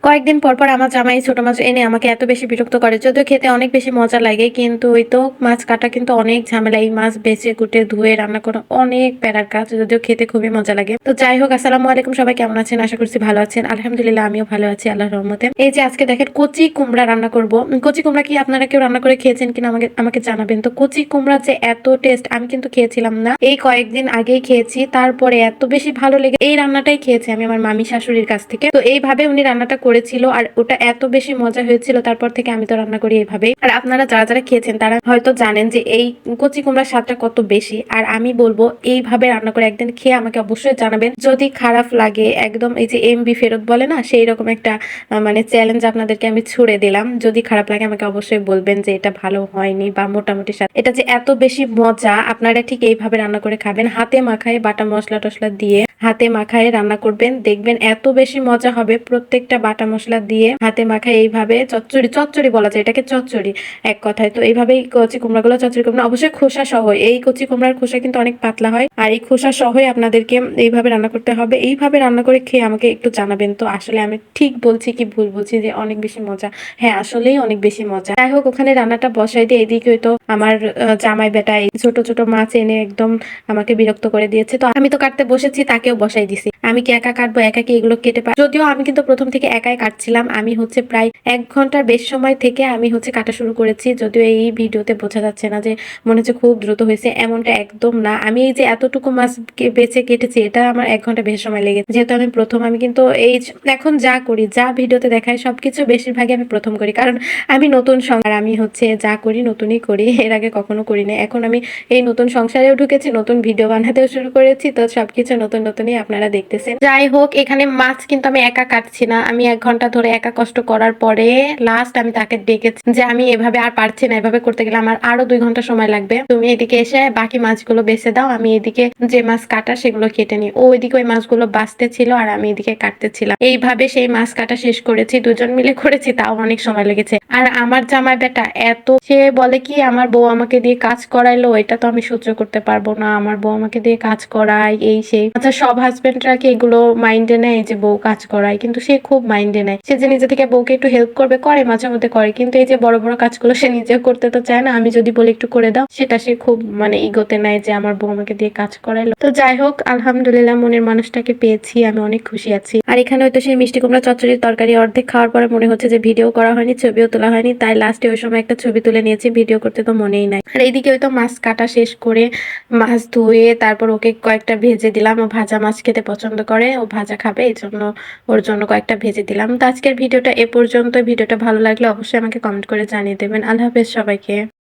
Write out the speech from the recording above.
কয়েকদিন পর, পর আমার জামাই ছোট মাছ এনে আমাকে এত বেশি বিরক্ত করে। যদিও খেতে অনেক বেশি মজা লাগে কিন্তু ওই তো মাছ কাটা কিন্তু অনেক ঝামেলা। এই মাছ বেছে কুটে ধুয়ে রান্না করা অনেক প্যারার কাজ। যদিও খেতে খুবই মজা লাগে। তো যাই হোক, আসসালামু আলাইকুম, সবাই কেমন আছেন? আশা করছি ভালো আছেন। আলহামদুলিল্লাহ আমিও ভালো আছি আল্লাহর রহমতে। এই যে আজকে দেখেন কচি কুমড়া রান্না করব। কচি কুমড়া কি আপনারা কেউ রান্না করে খেয়েছেন কিনা আমাকে আমাকে জানাবেন। তো কচি কুমড়া যে এত টেস্ট, আমি কিন্তু খেয়েছিলাম না, এই কয়েকদিন আগেই খেয়েছি। তারপরে এত বেশি ভালো লেগে এই রান্নাটাই খেয়েছি আমি আমার মামি শাশুড়ির কাছ থেকে। তো এইভাবে উনি রান্নাটা করেছিল আর ওটা এত বেশি মজা হয়েছিল। তারপর থেকে আমি তো রান্না করি এইভাবেই। আর আপনারা যারা যারা খেয়েছেন তারা হয়তো জানেন যে এই কচি কুমড়ার স্বাদটা কত বেশি। আর আমি বলবো এইভাবে রান্না করে একদিন খেয়ে আমাকে অবশ্যই জানাবেন। যদি খারাপ লাগে, একদম এই যে এমবি ফেরত বলে না, সেই রকম একটা মানে চ্যালেঞ্জ আপনাদেরকে আমি ছুড়ে দিলাম। যদি খারাপ লাগে আমাকে অবশ্যই বলবেন যে এটা ভালো হয়নি বা মোটামুটি স্বাদ। এটা যে এত বেশি মজা, আপনারা ঠিক এইভাবে রান্না করে খাবেন। হাতে মাখায় বাটা মশলা টসলা দিয়ে হাতে মাখায় রান্না করবেন, দেখবেন এত বেশি মজা হবে। প্রত্যেকটা বাটা মশলা দিয়ে হাতে মাখায় এইভাবে চচ্চড়ি চচ্চড়ি বলা যায় এটাকে, চচ্চড়ি এক কথায়। তো এইভাবেই কচি কুমড়াগুলো চচ্চড়ি করবেন, অবশ্যই খোসা সহ। এই কচি কুমড়ার খোসা কিন্তু অনেক পাতলা হয় আর এই খোসা সহই আপনাদেরকে এইভাবে রান্না করতে হবে। এইভাবে রান্না করে খেয়ে আমাকে একটু জানাবেন তো আসলে আমি ঠিক বলছি কি ভুল বলছি যে অনেক বেশি মজা। হ্যাঁ, আসলেই অনেক বেশি মজা। যাই হোক, ওখানে রান্নাটা বসাই দিয়ে এদিকে হয়তো আমার জামাই বেটা এই ছোট ছোট মাছ এনে একদম আমাকে বিরক্ত করে দিয়েছে। তো আমি তো কাটতে বসেছি, তাকেও বসাই দিছি। আমি কি একা কাটবো, একা কি এগুলো কেটে পারি? যদিও আমি কিন্তু প্রথম থেকে একাই কাটছিলাম। আমি হচ্ছে প্রায় 1 ঘন্টার বেশ সময় থেকে আমি হচ্ছে কাটা শুরু করেছি। যদিও এই ভিডিওতে বোঝা যাচ্ছে না যে মনে হচ্ছে খুব দ্রুত হয়েছে, এমনটা একদম না। আমি এই যে এতটুকু মাছ বেছে কেটেছি, এটা আমার 1 ঘন্টা বেশি সময় লেগেছে। যেহেতু আমি প্রথম, আমি কিন্তু এই এখন যা করি, যা ভিডিওতে দেখায় সবকিছু বেশিরভাগই আমি প্রথম করি। কারণ আমি নতুন সংসার, আমি হচ্ছে যা করি নতুনই করি, এর আগে কখনো করি না। এখন আমি এই নতুন সংসারেও ঢুকেছি, নতুন ভিডিও বানাতেও শুরু করেছি। তো সবকিছু নতুন নতুনই আপনারা দেখতেছেন। যাই হোক, এখানে মাছ কিন্তু আমি একা কাটছি না। আমি 1 ঘন্টা ধরে একা কষ্ট করার পরে লাস্ট আমি তাকে ডেকেছি যে আমি এভাবে আর পারছি না, এভাবে করতে গেলে আমার আরো 2 ঘন্টা সময় লাগবে। তুমি এদিকে এসে বাকি মাছগুলো বেছে দাও, আমি এদিকে যে মাছ কাটা সেগুলো কেটে নিই। ও ওইদিকে ওই মাছগুলো বাছতে ছিল আর আমি এদিকে কাটতেছিলাম। এইভাবে সেই মাছ কাটা শেষ করেছি, দুজন মিলে করেছি, তাও অনেক সময় লেগেছে। আর আমার জামাই বেটা এত, সে বলে কি আমার বউ আমাকে দিয়ে কাজ করাইলো, এটা তো আমি সহ্য করতে পারবো না, আমার বউ আমাকে দিয়ে কাজ করায় এই সেই। আচ্ছা, সব হাজবেন্ডরা কি এগুলো মাইন্ডে নেয় যে বউ কাজ করায়? কিন্তু সে খুব মাইন্ডে নেয়। সে যে নিজে থেকে বউকে একটু হেল্প করবে, করে মাঝে মধ্যে করে, কিন্তু এই যে বড় বড় কাজগুলো সে নিজে করতে তো চায় না। আমি যদি বলি একটু করে দাও, সেটা সে খুব মানে ইগোতে নেয় যে আমার বউ আমাকে দিয়ে কাজ করাইলো। তো যাই হোক, আলহামদুলিল্লাহ মনের মানুষটাকে পেয়েছি, আমি অনেক খুশি আছি। আর এখানে হয়তো সেই মিষ্টি কুমড়া চচ্চড়ির তরকারি অর্ধেক খাওয়ার পরে মনে হচ্ছে যে ভিডিও করা হয়নি, ছবিও তোলা হয়নি, তাই লাস্টে ওই সময় একটা ছবি তুলে নিয়েছি, ভিডিও করতে তো মনেই নাই। আর এইদিকে হয়তো মাছ কাটা শেষ করে মাছ ধুয়ে তারপর ওকে কয়েকটা ভেজে দিলাম। ও ভাজা মাছ খেতে পছন্দ করে, ও ভাজা খাবে, এই জন্য ওর জন্য কয়েকটা ভেজে দিলাম। তো আজকের ভিডিওটা এ পর্যন্ত। ভিডিওটা ভালো লাগলে অবশ্যই আমাকে কমেন্ট করে জানিয়ে দেবেন। আল্লাহ হাফেজ সবাইকে।